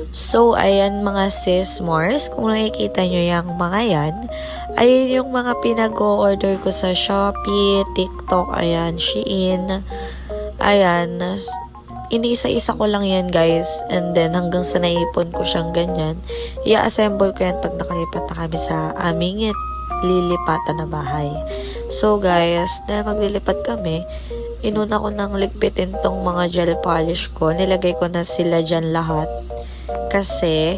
So, ayan mga sismores, kung nakikita nyo yung mga yan, ayun yung mga pinag-order ko sa Shopee, TikTok, ayan, Shein, ayan, inisa-isa ko lang yan guys, and then hanggang sa naipon ko siyang ganyan, i-assemble ko yan pag nakalipat na kami sa aming lilipatan na bahay. So guys, dahil maglilipat kami, inuna ko nang ligpitin tong mga gel polish ko, nilagay ko na sila dyan lahat, kasi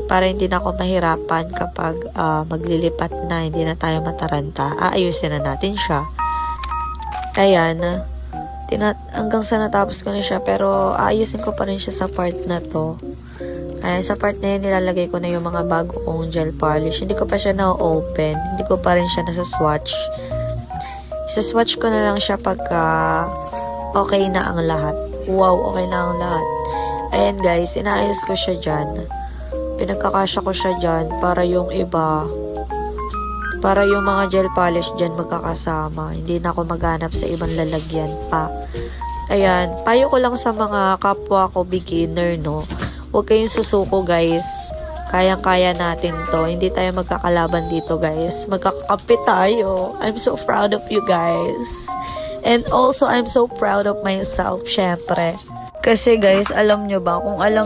para hindi na ako mahirapan kapag maglilipat na, hindi na tayo mataranta, aayusin na natin siya. Ayan, hanggang sa natapos ko na siya, pero aayusin ko pa rin siya sa part na to. Ayan, sa part na yun, nilalagay ko na yung mga bago kong gel polish. Hindi ko pa siya na-open, hindi ko pa rin siya nasa-swatch. Isa-swatch ko na lang siya pagka okay na ang lahat. Wow, okay na ang lahat. Ayan guys, inaayos ko siya dyan. Pinagkakasya ko siya dyan para yung iba, para yung mga gel polish dyan magkakasama. Hindi na ako maghanap sa ibang lalagyan pa. Ayan, payo ko lang sa mga kapwa ko beginner, no? Huwag kayong susuko guys. Kayang-kaya natin to. Hindi tayo magkakalaban dito guys. Magkakakampi tayo. I'm so proud of you guys. And also, I'm so proud of myself, syempre. Kasi guys, alam nyo ba, kung alam